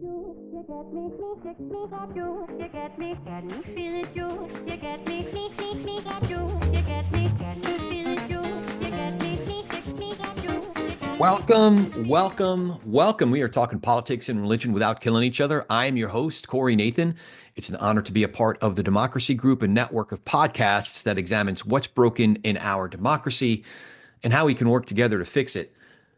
You get me, you get me, feel it, you get me, get you get me, feel it, you get me, get you. Welcome. We are talking politics and religion without killing each other. I am your host, Corey Nathan. It's an honor to be a part of the Democracy Group, a network of podcasts that examines what's broken in our democracy and how we can work together to fix it.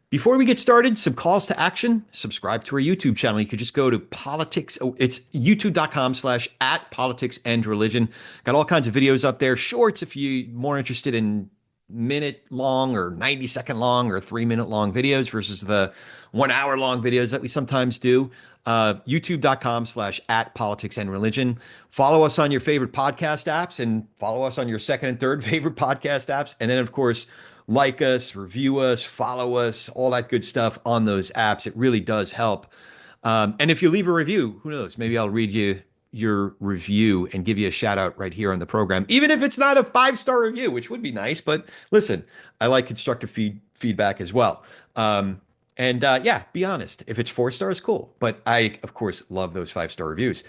Before we get started, some calls to action. Subscribe to our YouTube channel. You could just go to politics. It's youtube.com/at politics and religion. Got all kinds of videos up there. Shorts if you're more interested in minute long or 90-second long or 3-minute long videos versus the 1 hour long videos that we sometimes do. YouTube.com/at politics and religion. Follow us on your favorite podcast apps and follow us on your second and third favorite podcast apps. And then, of course, like us, review us, follow us, all that good stuff on those apps. It really does help. And if you leave a review, who knows? Maybe I'll read your review and give you a shout out right here on the program, even if it's not a 5-star review, which would be nice. But listen, I like constructive feedback as well. Yeah, be honest. If it's 4 stars, cool. But I, of course, love those 5-star reviews.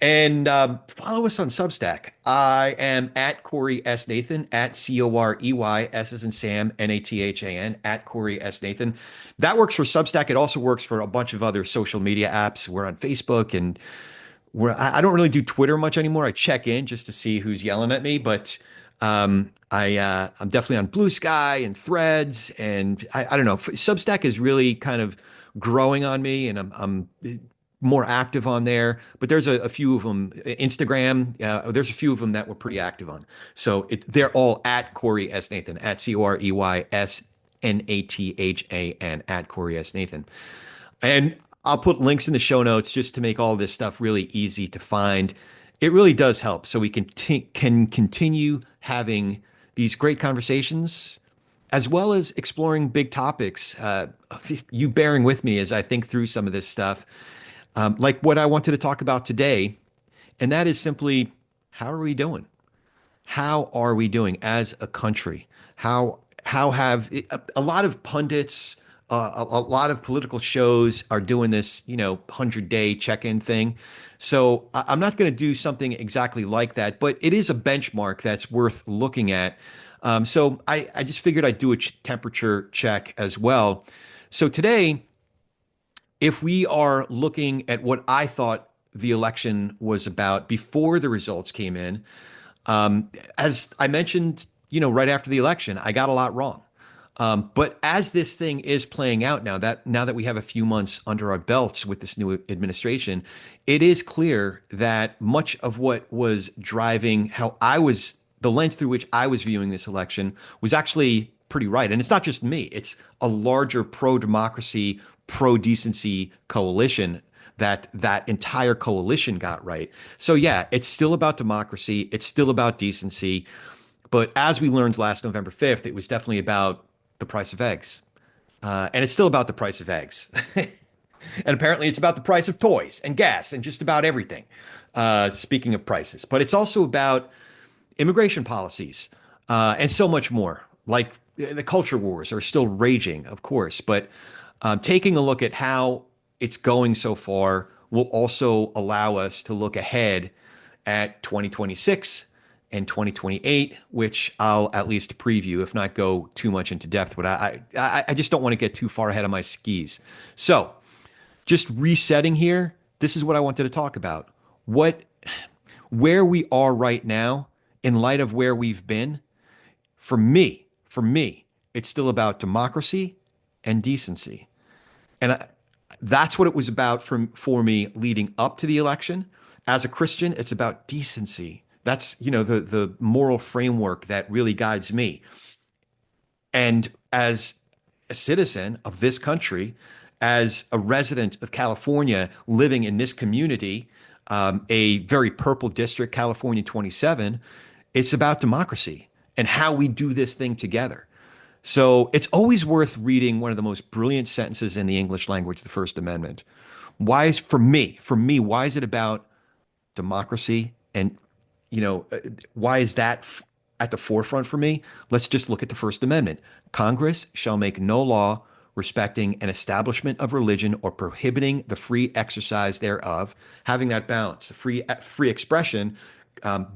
And follow us on Substack. I am at Corey S. Nathan, at Corey, S as in Sam, Nathan, at Corey S. Nathan. That works for Substack. It also works for a bunch of other social media apps. We're on Facebook, and I don't really do Twitter much anymore. I check in just to see who's yelling at me, but I'm definitely on Blue Sky and Threads, and I don't know. Substack is really kind of growing on me, and I'm more active on there, but there's a few of them. Instagram, there's a few of them that we're pretty active on. So they're all at Corey S. Nathan, at CoreysNathan, at Corey S. Nathan. And I'll put links in the show notes just to make all this stuff really easy to find. It really does help so we can continue having these great conversations as well as exploring big topics. You bearing with me as I think through some of this stuff. Like what I wanted to talk about today, and that is simply, how are we doing? How are we doing as a country? How have a lot of pundits, a lot of political shows are doing this, 100-day check-in thing. So I'm not going to do something exactly like that, but it is a benchmark that's worth looking at. So I just figured I'd do a temperature check as well. So today, if we are looking at what I thought the election was about before the results came in, as I mentioned, right after the election, I got a lot wrong. But as this thing is playing out now that we have a few months under our belts with this new administration, it is clear that much of what was driving the lens through which I was viewing this election was actually pretty right. And it's not just me, it's a larger pro-democracy, pro-decency coalition that entire coalition got right. So yeah, it's still about democracy. It's still about decency. But as we learned last November 5th, it was definitely about the price of eggs. And it's still about the price of eggs. And apparently it's about the price of toys and gas and just about everything. Speaking of prices, but it's also about immigration policies and so much more. Like the culture wars are still raging, of course, but taking a look at how it's going so far will also allow us to look ahead at 2026 and 2028, which I'll at least preview, if not go too much into depth. But I just don't want to get too far ahead of my skis. So just resetting here, this is what I wanted to talk about. Where we are right now in light of where we've been. For me, it's still about democracy and decency. And that's what it was about for me leading up to the election. As a Christian, it's about decency. That's, the moral framework that really guides me. And as a citizen of this country, as a resident of California living in this community, a very purple district, California 27, it's about democracy and how we do this thing together. So it's always worth reading one of the most brilliant sentences in the English language, the First Amendment. For me, why is it about democracy? And, why is that at the forefront for me? Let's just look at the First Amendment. Congress shall make no law respecting an establishment of religion or prohibiting the free exercise thereof, having that balance, the free expression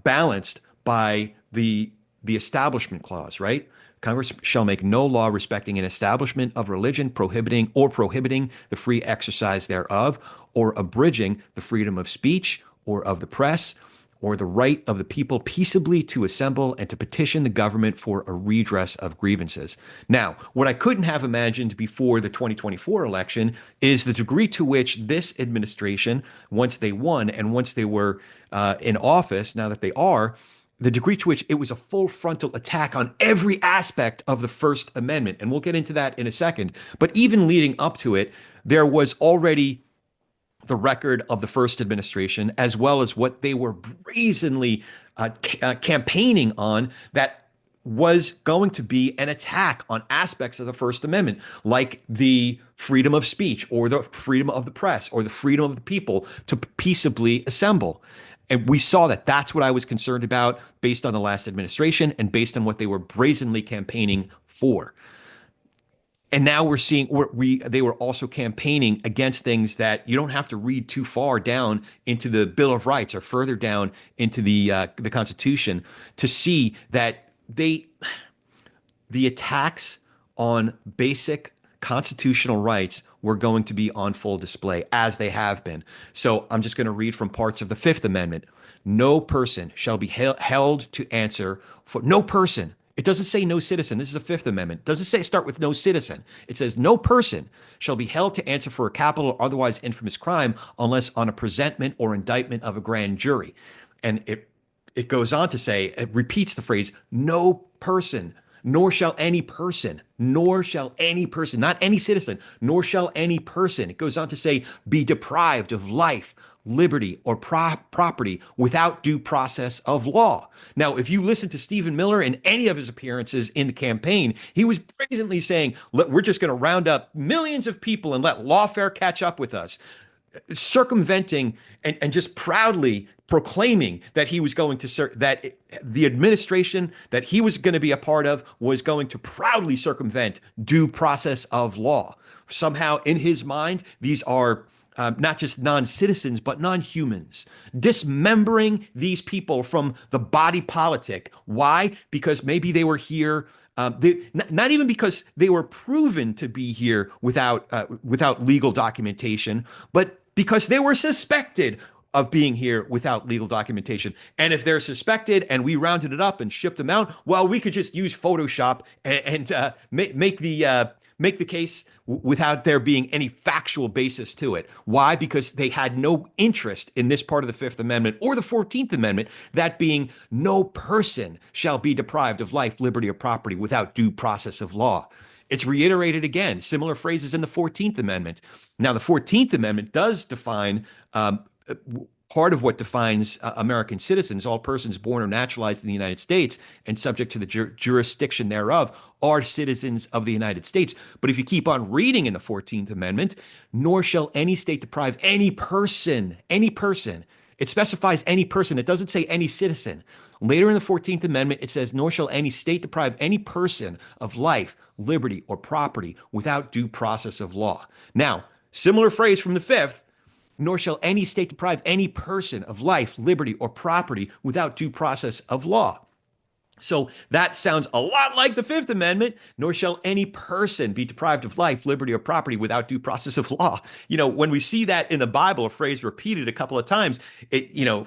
balanced by the Establishment Clause, right? Congress shall make no law respecting an establishment of religion prohibiting the free exercise thereof, or abridging the freedom of speech or of the press, or the right of the people peaceably to assemble and to petition the government for a redress of grievances. Now, what I couldn't have imagined before the 2024 election is the degree to which this administration, once they won and once they were in office, now that they are, the degree to which it was a full frontal attack on every aspect of the First Amendment. And we'll get into that in a second. But even leading up to it, there was already the record of the first administration, as well as what they were brazenly campaigning on, that was going to be an attack on aspects of the First Amendment, like the freedom of speech or the freedom of the press or the freedom of the people to peaceably assemble. And we saw that that's what I was concerned about based on the last administration and based on what they were brazenly campaigning for. And now we're seeing they were also campaigning against things that you don't have to read too far down into the Bill of Rights or further down into the Constitution to see that the attacks on basic constitutional rights were going to be on full display, as they have been. So I'm just going to read from parts of the Fifth Amendment. No person shall be held to answer for no person. It doesn't say no citizen. This is a Fifth Amendment. It doesn't say start with no citizen. It says no person shall be held to answer for a capital or otherwise infamous crime unless on a presentment or indictment of a grand jury. And it goes on to say, it repeats the phrase, no person, nor shall any person, not any citizen, nor shall any person, it goes on to say, be deprived of life, liberty, or property without due process of law. Now, if you listen to Stephen Miller in any of his appearances in the campaign, he was brazenly saying, we're just going to round up millions of people and let lawfare catch up with us, circumventing and just proudly proclaiming that he was going to that the administration that he was going to be a part of was going to proudly circumvent due process of law. Somehow, in his mind, these are not just non-citizens, but non-humans, dismembering these people from the body politic. Why? Because maybe they were here. Not even because they were proven to be here without legal documentation, but because they were suspected of being here without legal documentation. And if they're suspected and we rounded it up and shipped them out, well, we could just use Photoshop and make the case without there being any factual basis to it. Why? Because they had no interest in this part of the Fifth Amendment or the 14th Amendment, that being no person shall be deprived of life, liberty, or property without due process of law. It's reiterated again, similar phrases in the 14th Amendment. Now, the 14th Amendment does define part of what defines American citizens. All persons born or naturalized in the United States and subject to the jurisdiction thereof are citizens of the United States. But if you keep on reading in the 14th Amendment, nor shall any state deprive any person. It specifies any person. It doesn't say any citizen. Later in the 14th Amendment, it says, nor shall any state deprive any person of life, liberty, or property without due process of law. Now, similar phrase from the 5th, nor shall any state deprive any person of life, liberty, or property without due process of law. So that sounds a lot like the Fifth Amendment, nor shall any person be deprived of life, liberty, or property without due process of law. You know, when we see that in the Bible, a phrase repeated a couple of times,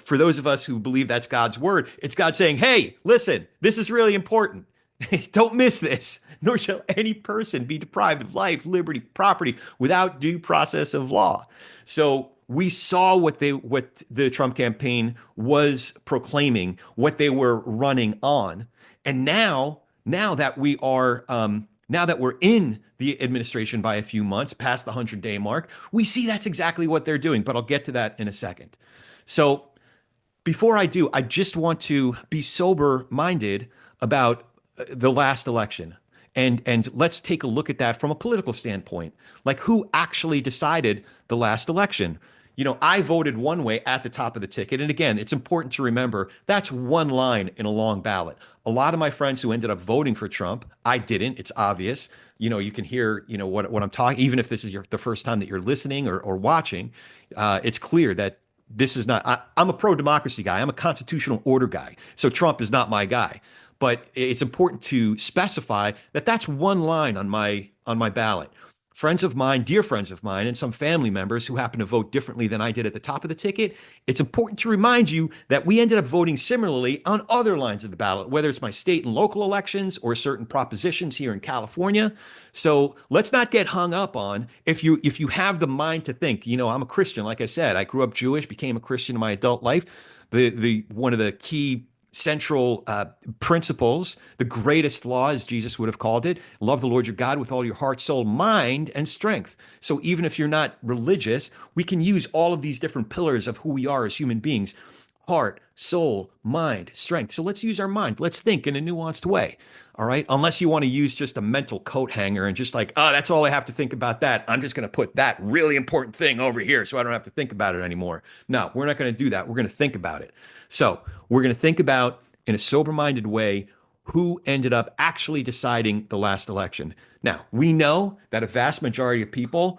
for those of us who believe that's God's word, it's God saying, hey, listen, this is really important. Don't miss this. Nor shall any person be deprived of life, liberty, property without due process of law. So we saw what the Trump campaign was proclaiming, what they were running on, and now that we're in the administration by a few months, past the 100-day mark, we see that's exactly what they're doing. But I'll get to that in a second. So before I do, I just want to be sober-minded about the last election. And let's take a look at that from a political standpoint. Like, who actually decided the last election? I voted one way at the top of the ticket. And again, it's important to remember that's one line in a long ballot. A lot of my friends who ended up voting for Trump, I didn't. It's obvious. You can hear, what I'm talking, even if this is the first time that you're listening or watching, it's clear that this is not, I'm a pro-democracy guy. I'm a constitutional order guy. So Trump is not my guy. But it's important to specify that that's one line on my ballot. Friends of mine, dear friends of mine, and some family members who happen to vote differently than I did at the top of the ticket, it's important to remind you that we ended up voting similarly on other lines of the ballot, whether it's my state and local elections or certain propositions here in California. So let's not get hung up on if you have the mind to think, I'm a Christian, like I said, I grew up Jewish, became a Christian in my adult life. The one of the key central principles, the greatest law, as Jesus would have called it, love the Lord your God with all your heart, soul, mind, and strength. So even if you're not religious, we can use all of these different pillars of who we are as human beings: heart, soul, mind, strength. So let's use our mind. Let's think in a nuanced way. All right. Unless you want to use just a mental coat hanger and just like, oh, that's all I have to think about that. I'm just going to put that really important thing over here so I don't have to think about it anymore. No, we're not going to do that. We're going to think about it. So we're going to think about, in a sober-minded way, who ended up actually deciding the last election. Now, we know that a vast majority of people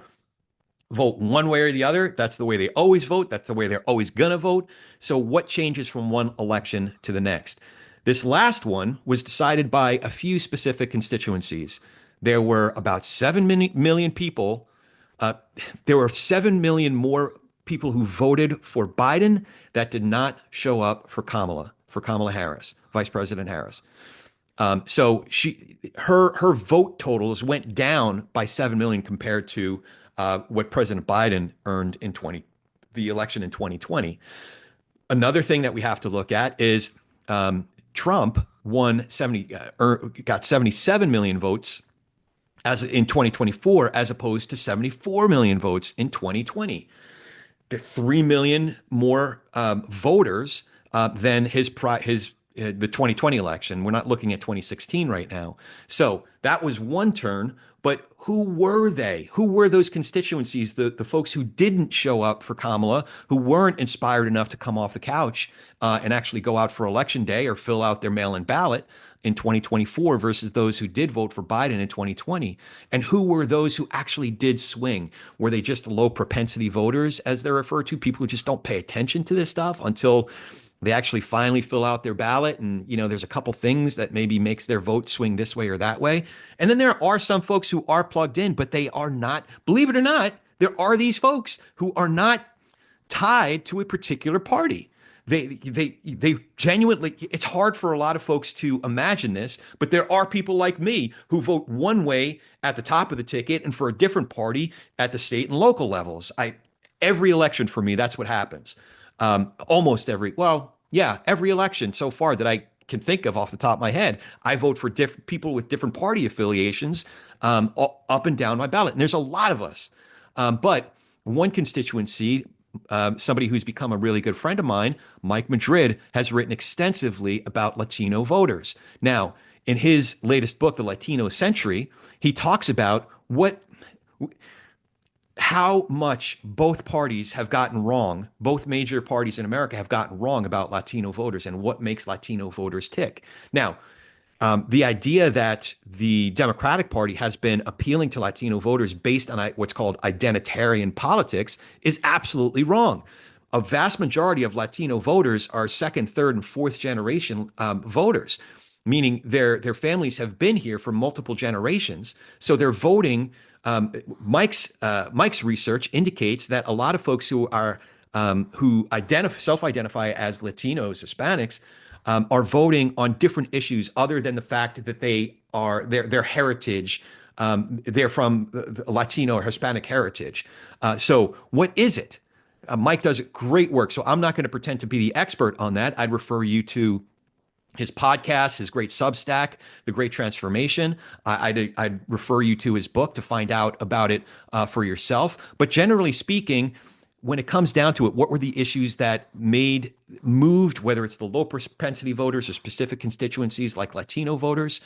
vote one way or the other. That's the way they always vote. That's the way they're always going to vote. So what changes from one election to the next? This last one was decided by a few specific constituencies. There were about 7 million people. There were 7 million more people who voted for Biden that did not show up for Kamala Harris, Vice President Harris. So her vote totals went down by 7 million compared to what President Biden earned in the election in 2020. Another thing that we have to look at is Trump got 77 million votes as in 2024, as opposed to 74 million votes in 2020. There are 3 million more voters than the 2020 election. We're not looking at 2016 right now. So that was one turn. But who were they? Who were those constituencies, the folks who didn't show up for Kamala, who weren't inspired enough to come off the couch and actually go out for election day or fill out their mail-in ballot in 2024 versus those who did vote for Biden in 2020? And who were those who actually did swing? Were they just low propensity voters, as they're referred to, people who just don't pay attention to this stuff until they actually finally fill out their ballot, and there's a couple things that maybe makes their vote swing this way or that way? And then there are some folks who are plugged in, but they are not, believe it or not, there are these folks who are not tied to a particular party. They genuinely, it's hard for a lot of folks to imagine this, but there are people like me who vote one way at the top of the ticket and for a different party at the state and local levels. Every election for me, that's what happens. Almost every election so far that I can think of off the top of my head, I vote for different people with different party affiliations up and down my ballot. And there's a lot of us. But one constituency, somebody who's become a really good friend of mine, Mike Madrid, has written extensively about Latino voters. Now, in his latest book, The Latino Century, he talks about how much both parties have gotten wrong, both major parties in America have gotten wrong about Latino voters and what makes Latino voters tick. Now, the idea that the Democratic Party has been appealing to Latino voters based on what's called identitarian politics is absolutely wrong. A vast majority of Latino voters are second, third, and fourth generation voters, meaning their families have been here for multiple generations. So they're voting. Mike's research indicates that a lot of folks who self-identify as Latinos, Hispanics, are voting on different issues other than the fact that their heritage, they're from the Latino or Hispanic heritage. So what is it? Mike does great work, so I'm not going to pretend to be the expert on that. I'd refer you to his podcast, his great Substack, The Great Transformation. I'd refer you to his book to find out about it for yourself. But generally speaking, when it comes down to it, what were the issues that moved, whether it's the low propensity voters or specific constituencies like Latino voters?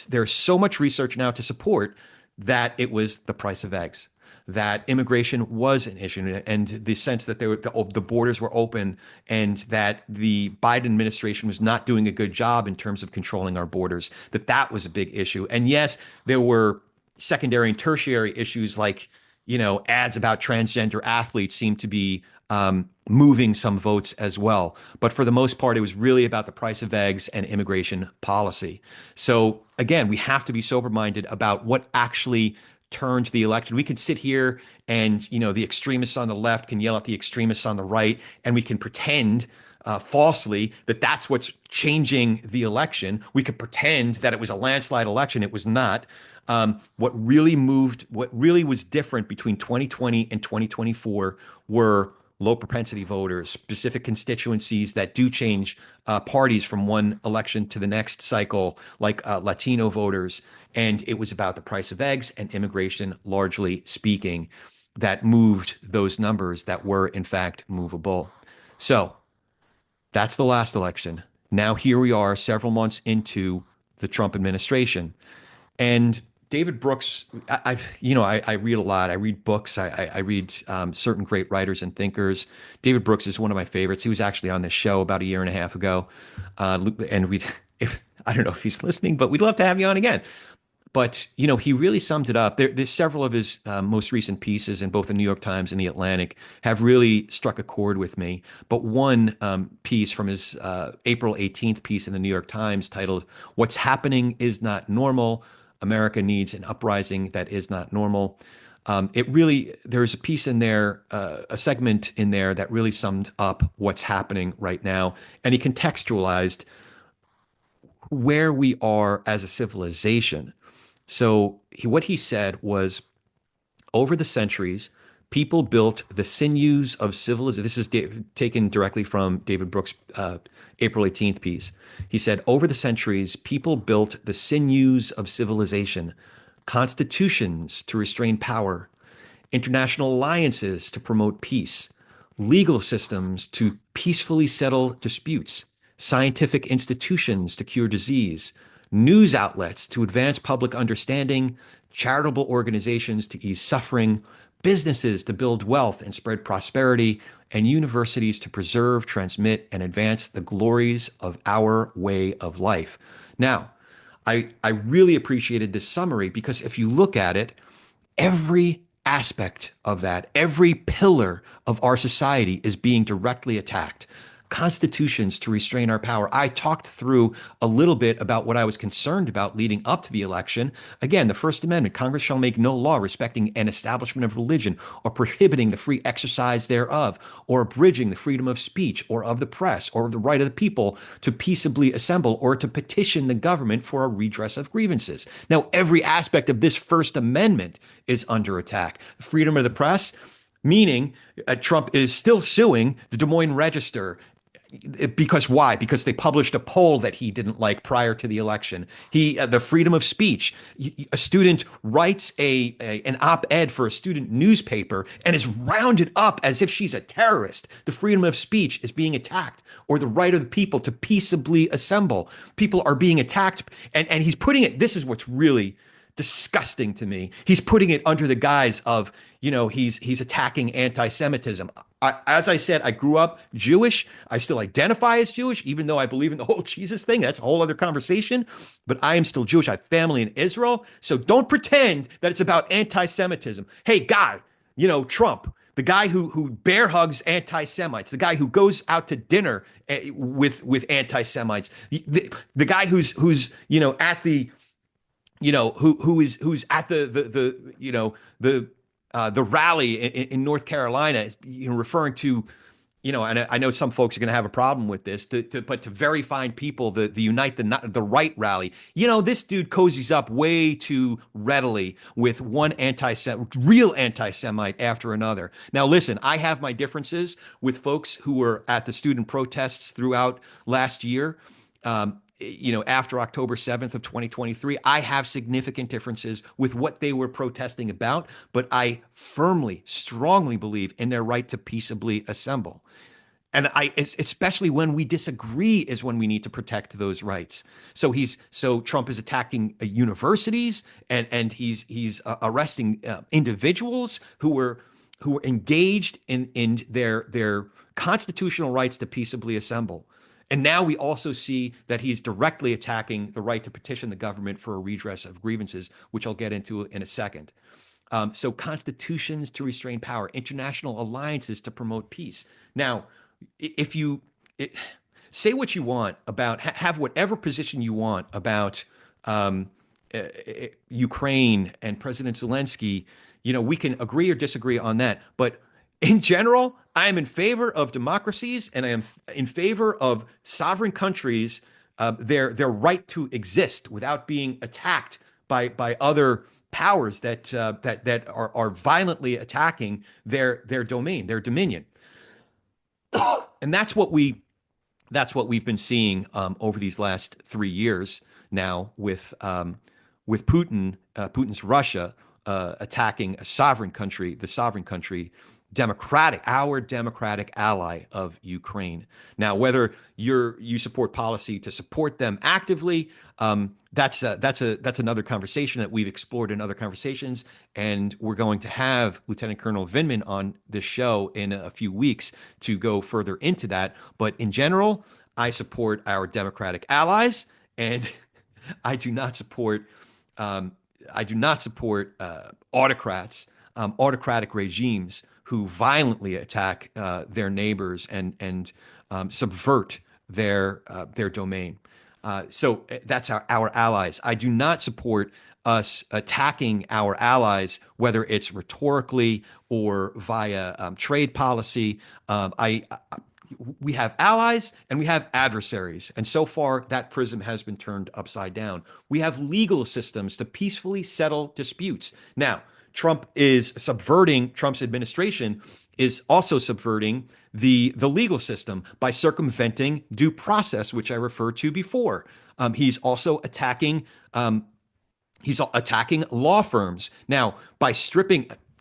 There's so much research now to support that it was the price of eggs. that immigration was an issue, and the sense that the borders were open, and that the Biden administration was not doing a good job in terms of controlling our borders, that was a big issue. And yes, there were secondary and tertiary issues like, ads about transgender athletes seem to be moving some votes as well. But for the most part, it was really about the price of eggs and immigration policy. So again, we have to be sober-minded about what actually turned the election. We could sit here and, the extremists on the left can yell at the extremists on the right, and we can pretend falsely that that's what's changing the election. We could pretend that it was a landslide election. It was not. What really was different between 2020 and 2024 were low propensity voters, specific constituencies that do change parties from one election to the next cycle, like Latino voters. And it was about the price of eggs and immigration, largely speaking, that moved those numbers that were, in fact, movable. So that's the last election. Now here we are, several months into the Trump administration. And David Brooks, I read a lot. I read books. I read certain great writers and thinkers. David Brooks is one of my favorites. He was actually on this show about a year and a half ago, and I don't know if he's listening, but we'd love to have you on again. But he really summed it up. There's several of his most recent pieces in both the New York Times and the Atlantic have really struck a chord with me. But one piece from his April 18th piece in the New York Times titled "What's Happening Is Not Normal. America Needs an Uprising That Is Not Normal." There's a piece in there, a segment in there that really summed up what's happening right now. And he contextualized where we are as a civilization. So what he said was, over the centuries, people built the sinews of civilization. This is taken directly from David Brooks' April 18th piece. He said, over the centuries, people built the sinews of civilization, constitutions to restrain power, international alliances to promote peace, legal systems to peacefully settle disputes, scientific institutions to cure disease, news outlets to advance public understanding, charitable organizations to ease suffering, businesses to build wealth and spread prosperity, and universities to preserve, transmit, and advance the glories of our way of life. Now, I really appreciated this summary because if you look at it, every aspect of that, every pillar of our society is being directly attacked. Constitutions to restrain our power. I talked through a little bit about what I was concerned about leading up to the election. Again, the First Amendment, Congress shall make no law respecting an establishment of religion or prohibiting the free exercise thereof or abridging the freedom of speech or of the press or of the right of the people to peaceably assemble or to petition the government for a redress of grievances. Now, every aspect of this First Amendment is under attack. The freedom of the press, meaning Trump is still suing the Des Moines Register. Because why? Because they published a poll that he didn't like prior to the election. The freedom of speech. A student writes an op-ed for a student newspaper and is rounded up as if she's a terrorist. The freedom of speech is being attacked, or the right of the people to peaceably assemble. People are being attacked, and he's putting it. This is what's really disgusting to me. He's putting it under the guise of, he's attacking anti-Semitism. As I said, I grew up Jewish. I still identify as Jewish, even though I believe in the whole Jesus thing. That's a whole other conversation. But I am still Jewish. I have family in Israel. So don't pretend that it's about anti-Semitism. Hey, guy, Trump, the guy who bear hugs anti-Semites, the guy who goes out to dinner with anti-Semites, the guy who's at the who's at the rally in North Carolina, referring to, and I know some folks are going to have a problem with this, but to very fine people, the Unite the Right rally, this dude cozies up way too readily with one real anti-Semite after another. Now, listen, I have my differences with folks who were at the student protests throughout last year. After October 7th of 2023, I have significant differences with what they were protesting about, but I firmly, strongly believe in their right to peaceably assemble. Especially when we disagree is when we need to protect those rights. So Trump is attacking universities, and he's arresting individuals who were engaged in their constitutional rights to peaceably assemble. And now we also see that he's directly attacking the right to petition the government for a redress of grievances, which I'll get into in a second. So constitutions to restrain power, international alliances to promote peace. Now, if you say what you want about, have whatever position you want about um, Ukraine and President Zelensky, we can agree or disagree on that. But in general, I am in favor of democracies, and I am in favor of sovereign countries, their right to exist without being attacked by other powers that are violently attacking their domain, their dominion. And that's what we've been seeing over these last 3 years now with Putin's Russia attacking a sovereign country, the sovereign country, our democratic ally of Ukraine. Now, whether you support policy to support them actively, that's another conversation that we've explored in other conversations, and we're going to have Lieutenant Colonel Vindman on this show in a few weeks to go further into that. But in general, I support our democratic allies, and I do not support autocrats, autocratic regimes who violently attack their neighbors and subvert their domain. So that's our allies. I do not support us attacking our allies, whether it's rhetorically or via trade policy. We have allies and we have adversaries. And so far, that prism has been turned upside down. We have legal systems to peacefully settle disputes. Now, Trump's administration is also subverting the legal system by circumventing due process, which I referred to before. He's also attacking law firms. Now, I'm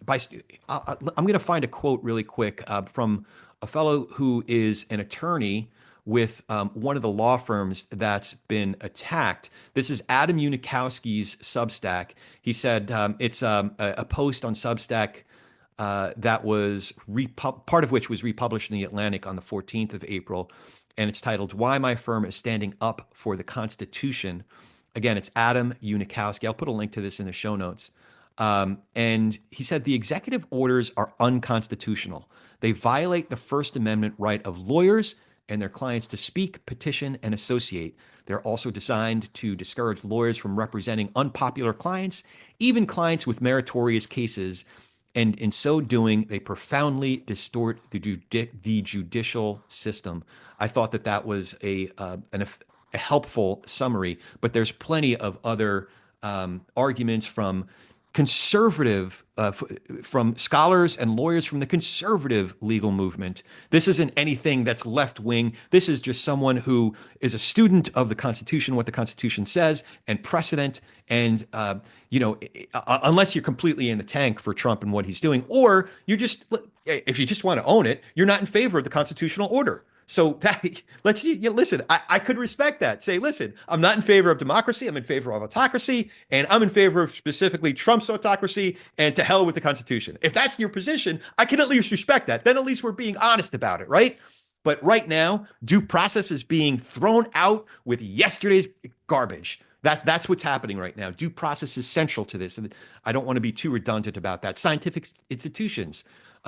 going to find a quote really quick from a fellow who is an attorney with one of the law firms that's been attacked. This is Adam Unikowski's Substack. He said it's a post on Substack that was part of which was republished in The Atlantic on the 14th of April, and it's titled "Why My Firm is Standing Up for the Constitution." Again, it's Adam Unikowski. I'll put a link to this in the show notes. And he said the executive orders are unconstitutional. They violate the First Amendment right of lawyers and their clients to speak, petition, and associate. They're also designed to discourage lawyers from representing unpopular clients, even clients with meritorious cases. And in so doing, they profoundly distort the judicial system. I thought that was a helpful summary, but there's plenty of other arguments from from scholars and lawyers from the conservative legal movement. This isn't anything that's left wing. This is just someone who is a student of the Constitution, what the Constitution says, and precedent. And unless you're completely in the tank for Trump and what he's doing, or if you just want to own it, you're not in favor of the constitutional order. So listen, I could respect that. Say, listen, I'm not in favor of democracy. I'm in favor of autocracy, and I'm in favor of specifically Trump's autocracy, and to hell with the Constitution. If that's your position, I can at least respect that. Then at least we're being honest about it, right? But right now, due process is being thrown out with yesterday's garbage. That's what's happening right now. Due process is central to this, and I don't want to be too redundant about that. Scientific institutions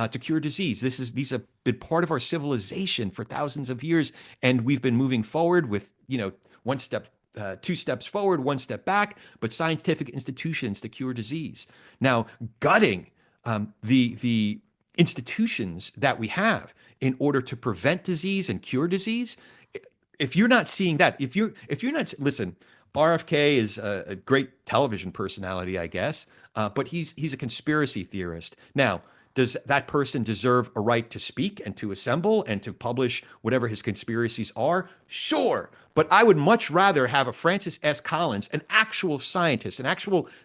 to cure disease. These have been part of our civilization for thousands of years, and we've been moving forward with one step, 2 steps forward, 1 step back. But scientific institutions to cure disease. Now, gutting the institutions that we have in order to prevent disease and cure disease. If you're not seeing that, if you're not, listen, RFK is a great television personality, I guess, but he's a conspiracy theorist. Now, does that person deserve a right to speak and to assemble and to publish whatever his conspiracies are? Sure. But I would much rather have a Francis S. Collins, an actual scientist,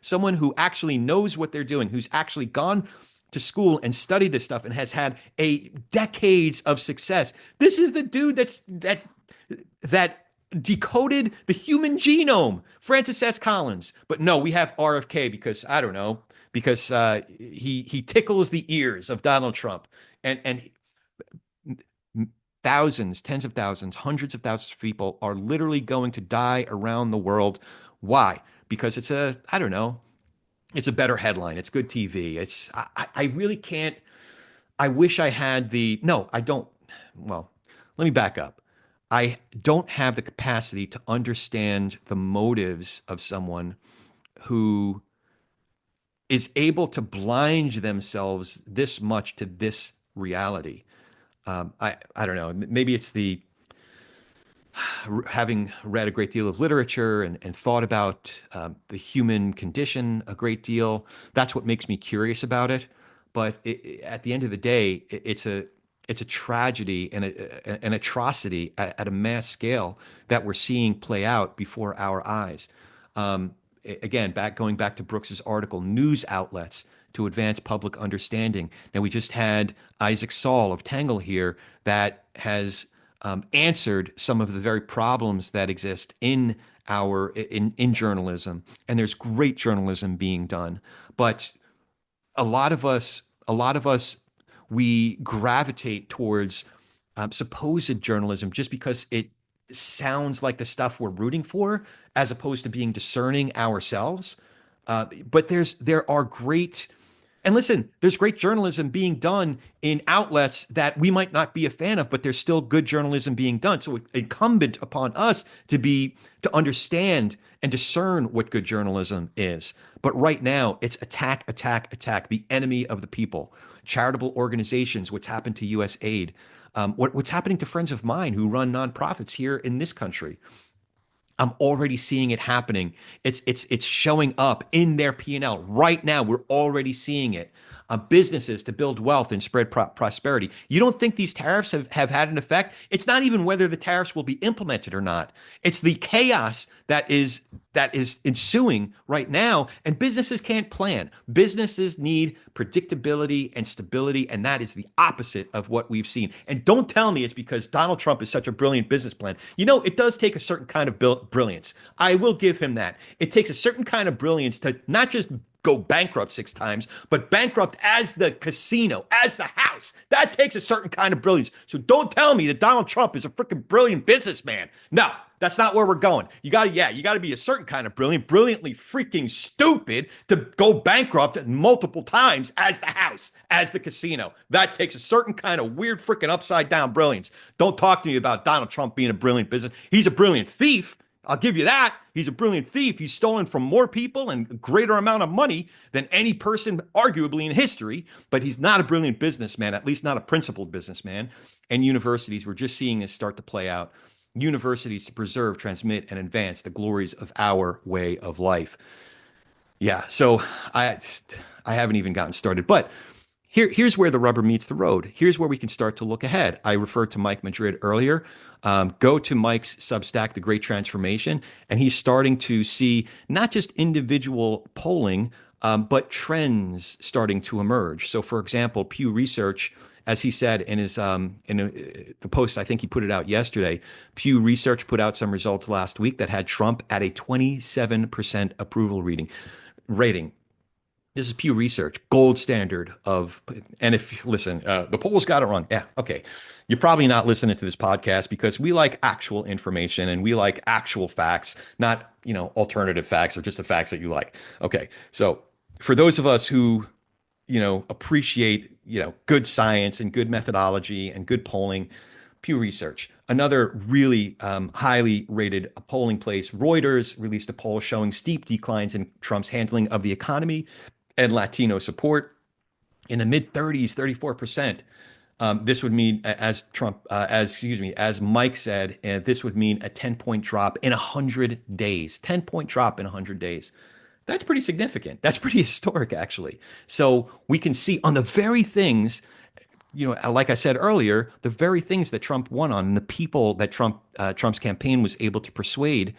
someone who actually knows what they're doing, who's actually gone to school and studied this stuff and has had a decades of success. This is the dude that decoded the human genome, Francis S. Collins. But no, we have RFK because I don't know, because he tickles the ears of Donald Trump, and thousands, tens of thousands, hundreds of thousands of people are literally going to die around the world. Why? Because it's a, I don't know, it's a better headline. It's good TV. I really can't. I wish I had the, no, I don't. Well, let me back up. I don't have the capacity to understand the motives of someone who is able to blind themselves this much to this reality. I don't know. Maybe it's the having read a great deal of literature and thought about the human condition a great deal. That's what makes me curious about it. But at the end of the day, it's a tragedy and an atrocity at a mass scale that we're seeing play out before our eyes. Again, going back to Brooks's article, news outlets to advance public understanding. Now, we just had Isaac Saul of Tangle here that has answered some of the very problems that exist in journalism, and there's great journalism being done. But a lot of us, we gravitate towards supposed journalism just because it sounds like the stuff we're rooting for, as opposed to being discerning ourselves. But there are great, and listen, there's great journalism being done in outlets that we might not be a fan of, but there's still good journalism being done. So it's incumbent upon us to understand and discern what good journalism is. But right now, it's attack, attack, attack, the enemy of the people. Charitable organizations, what's happened to U.S. aid, what's happening to friends of mine who run nonprofits here in this country. I'm already seeing it happening. It's showing up in their P&L right now. We're already seeing it. Businesses to build wealth and spread prosperity. You don't think these tariffs have had an effect? It's not even whether the tariffs will be implemented or not. It's the chaos that is ensuing right now, and businesses can't plan. Businesses need predictability and stability, and that is the opposite of what we've seen. And don't tell me it's because Donald Trump is such a brilliant business plan. You know, it does take a certain kind of brilliance. I will give him that. It takes a certain kind of brilliance to not just go bankrupt 6 times, but bankrupt as the casino, as the house. That takes a certain kind of brilliance. So don't tell me that Donald Trump is a freaking brilliant businessman. No, that's not where we're going. You gotta be a certain kind of brilliantly freaking stupid to go bankrupt multiple times as the house, as the casino. That takes a certain kind of weird freaking upside down brilliance. Don't talk to me about Donald Trump being a brilliant business. He's a brilliant thief. I'll give you that. He's a brilliant thief. He's stolen from more people and a greater amount of money than any person, arguably, in history. But he's not a brilliant businessman, at least not a principled businessman. And universities, we're just seeing this start to play out. Universities to preserve, transmit, and advance the glories of our way of life. Yeah, so I haven't even gotten started. But here's where the rubber meets the road. Here's where we can start to look ahead. I referred to Mike Madrid earlier. Go to Mike's Substack, The Great Transformation, and he's starting to see not just individual polling, but trends starting to emerge. So, for example, Pew Research, as he said in his the post, I think he put it out yesterday. Pew Research put out some results last week that had Trump at a 27% approval rating. This is Pew Research, gold standard of, and if, listen, the polls got it wrong. Yeah, okay. You're probably not listening to this podcast because we like actual information and we like actual facts, not, alternative facts or just the facts that you like. Okay, so for those of us who, appreciate, good science and good methodology and good polling, Pew Research. Another really highly rated polling place, Reuters released a poll showing steep declines in Trump's handling of the economy and Latino support in the mid 30s, 34%. This would mean, as Mike said, this would mean a 10-point drop in 100 days. 10-point drop in 100 days. That's pretty significant. That's pretty historic, actually. So we can see on the very things, like I said earlier, the very things that Trump won on, and the people that Trump's campaign was able to persuade,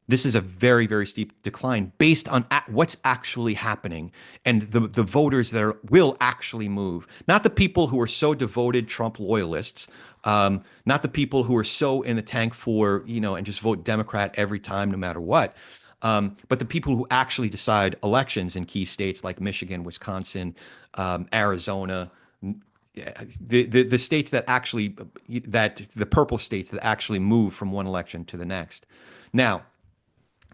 This is a very, very steep decline based on what's actually happening and the voters that will actually move. Not the people who are so devoted Trump loyalists, not the people who are so in the tank for, and just vote Democrat every time, no matter what. But the people who actually decide elections in key states like Michigan, Wisconsin, Arizona, the states that actually, that the purple states that actually move from one election to the next. Now,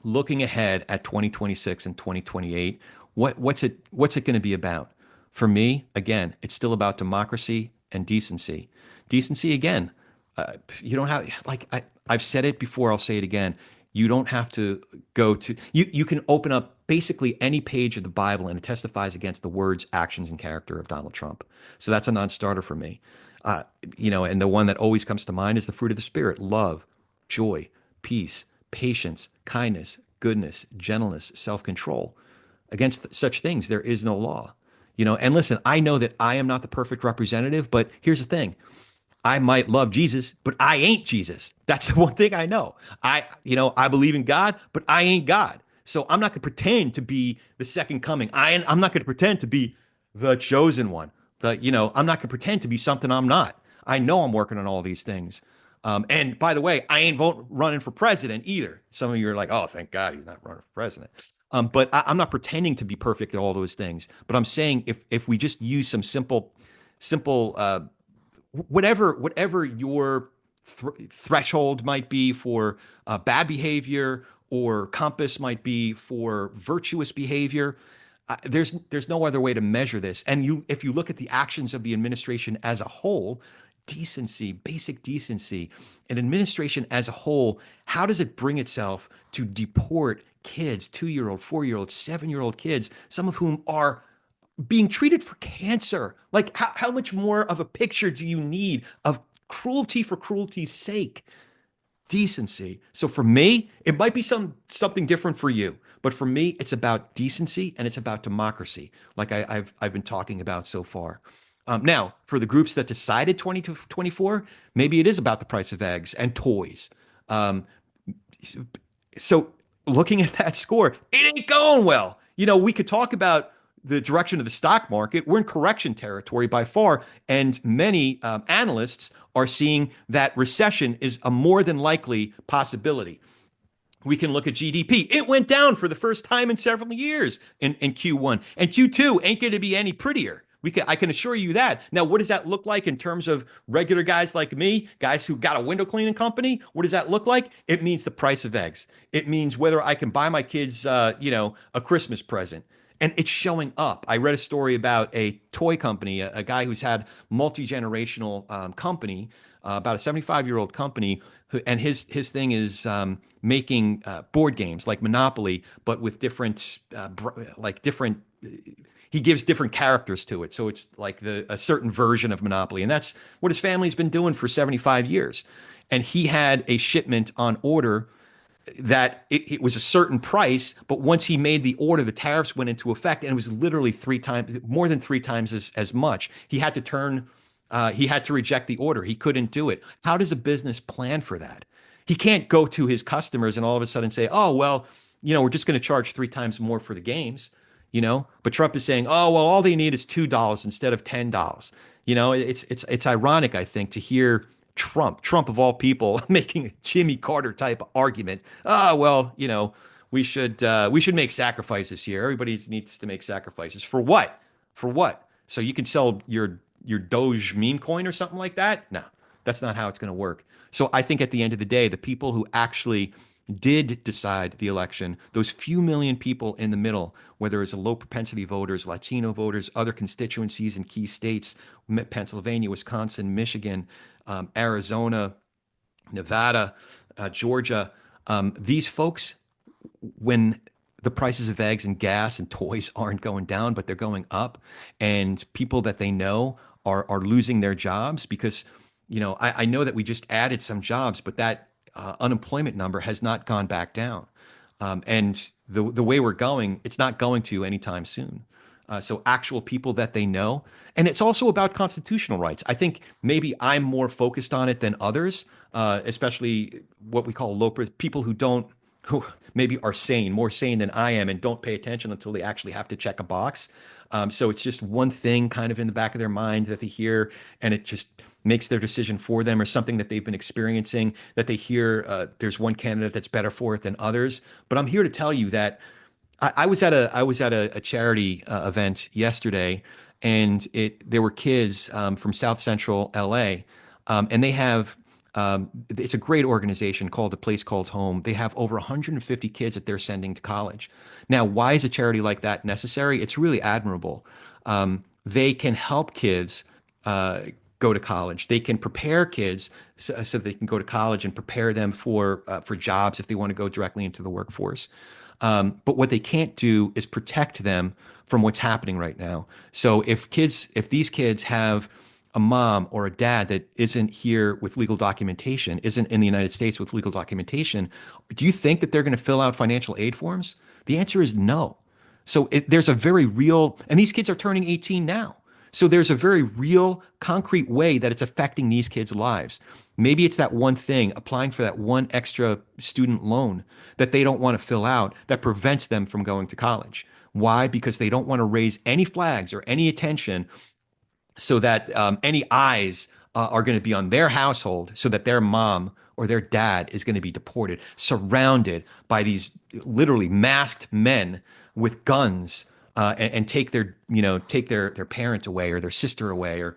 looking ahead at 2026 and 2028, what's it going to be about? For me, again, it's still about democracy and decency. Decency again. You don't have I've said it before. I'll say it again. You don't have to go to you can open up basically any page of the Bible and it testifies against the words, actions, and character of Donald Trump. So that's a non-starter for me. And the one that always comes to mind is the fruit of the Spirit: love, joy, peace, patience, kindness, goodness, gentleness, self-control. Against such things, there is no law. And listen, I know that I am not the perfect representative, but here's the thing. I might love Jesus, but I ain't Jesus. That's the one thing I know. I believe in God, but I ain't God. So I'm not going to pretend to be the second coming. I'm not going to pretend to be the chosen one. I'm not going to pretend to be something I'm not. I know I'm working on all these things. And by the way, I ain't running for president either. Some of you are like, oh, thank God he's not running for president. But I'm not pretending to be perfect at all those things. But I'm saying if we just use some simple whatever your threshold might be for bad behavior or compass might be for virtuous behavior, there's no other way to measure this. And if you look at the actions of the administration as a whole, decency, basic decency, an administration as a whole, how does it bring itself to deport kids, 2-year-old, 4-year-old, 7-year-old kids, some of whom are being treated for cancer? Like, how much more of a picture do you need of cruelty for cruelty's sake? Decency. So for me, it might be something different for you, but for me, it's about decency and it's about democracy, like I've been talking about so far. Now, for the groups that decided 2024, maybe it is about the price of eggs and toys. Um, so looking at that score, it ain't going well. We could talk about the direction of the stock market. We're in correction territory by far, and many analysts are seeing that recession is a more than likely possibility. We can look at GDP. It went down for the first time in several years in Q1, and Q2 ain't going to be any prettier. I can assure you that. Now, what does that look like in terms of regular guys like me, guys who got a window cleaning company? What does that look like? It means the price of eggs. It means whether I can buy my kids, a Christmas present. And it's showing up. I read a story about a toy company, a guy who's had multi-generational company, about a 75-year-old company, and his thing is making board games like Monopoly, but with different he gives different characters to it. So it's like a certain version of Monopoly. And that's what his family's been doing for 75 years. And he had a shipment on order that it was a certain price, but once he made the order, the tariffs went into effect, and it was literally more than three times as much. He had to reject the order. He couldn't do it. How does a business plan for that? He can't go to his customers and all of a sudden say, oh, well, we're just going to charge 3 times more for the games, but Trump is saying, oh, well, all they need is $2 instead of $10. It's ironic, I think, to hear Trump of all people, making a Jimmy Carter type argument. Oh, well, we should make sacrifices here. Everybody needs to make sacrifices. For what? For what? So you can sell your Doge meme coin or something like that? No, that's not how it's going to work. So I think at the end of the day, the people who actually did decide the election, those few million people in the middle, whether it's a low propensity voters, Latino voters, other constituencies in key states, Pennsylvania, Wisconsin, Michigan, Arizona, Nevada, Georgia, these folks, when the prices of eggs and gas and toys aren't going down, but they're going up, and people that they know are losing their jobs because, I know that we just added some jobs, but that unemployment number has not gone back down. And the way we're going, it's not going to anytime soon. So actual people that they know. And it's also about constitutional rights. I think maybe I'm more focused on it than others, especially what we call low people who don't who maybe are sane, more sane than I am, and don't pay attention until they actually have to check a box. So it's just one thing kind of in the back of their mind that they hear, and it just makes their decision for them, or something that they've been experiencing that they hear there's one candidate that's better for it than others. But I'm here to tell you that I was at a charity event yesterday, and it there were kids from South Central LA, and they have it's a great organization called A Place Called Home. They have over 150 kids that they're sending to college. Now, why is a charity like that necessary? It's really admirable. They can help kids go to college. They can prepare kids so they can go to college and prepare them for jobs if they want to go directly into the workforce. But what they can't do is protect them from what's happening right now. So if these kids have a mom or a dad that isn't here with legal documentation, isn't in the United States with legal documentation, do you think that they're going to fill out financial aid forms? The answer is no. So there's a very real, and these kids are turning 18 now. So there's a very real, concrete way that it's affecting these kids' lives. Maybe it's that one thing, applying for that one extra student loan that they don't want to fill out that prevents them from going to college. Why? Because they don't want to raise any flags or any attention so that any eyes are going to be on their household so that their mom or their dad is going to be deported, surrounded by these literally masked men with guns and take their parent away or their sister away or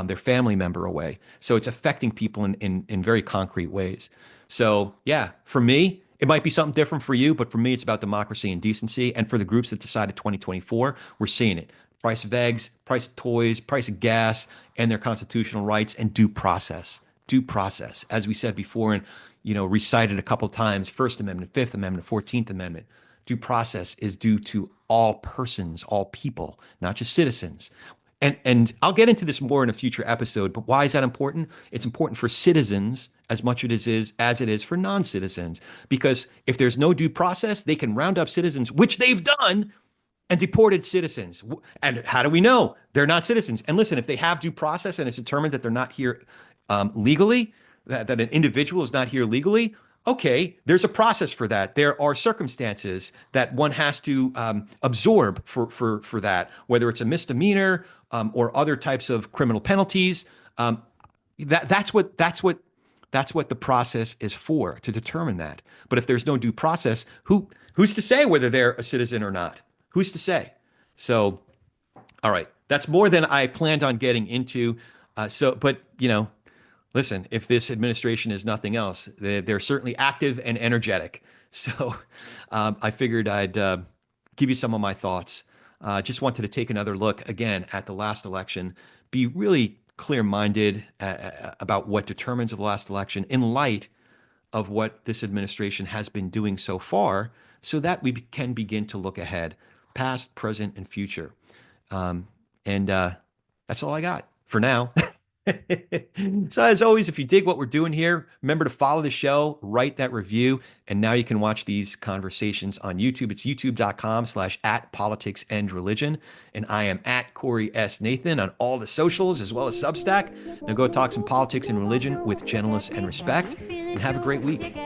their family member away. So it's affecting people in very concrete ways. So yeah, for me, it might be something different for you, but for me, it's about democracy and decency. And for the groups that decided 2024, we're seeing it. Price of eggs, price of toys, price of gas, and their constitutional rights and due process. Due process, as we said before, and recited a couple of times: First Amendment, Fifth Amendment, 14th Amendment. Due process is due to all persons, all people, not just citizens. And I'll get into this more in a future episode, but why is that important? It's important for citizens as much as it is for non-citizens. Because if there's no due process, they can round up citizens, which they've done, and deported citizens. And how do we know they're not citizens? And listen, if they have due process and it's determined that they're not here legally, that an individual is not here legally, okay, there's a process for that. There are circumstances that one has to absorb for that, whether it's a misdemeanor or other types of criminal penalties. That's what the process is for, to determine that. But if there's no due process, who's to say whether they're a citizen or not? Who's to say? So, all right, that's more than I planned on getting into. But listen, if this administration is nothing else, they're certainly active and energetic. So I figured I'd give you some of my thoughts. Just wanted to take another look again at the last election, be really clear-minded about what determined the last election in light of what this administration has been doing so far, so that we can begin to look ahead, past, present, and future. And that's all I got for now. So as always, if you dig what we're doing here, remember to follow the show, write that review, and now you can watch these conversations on YouTube. It's youtube.com/@politicsandreligion. And I am at Corey S. Nathan on all the socials as well as Substack. Now go talk some politics and religion with gentleness and respect, and have a great week.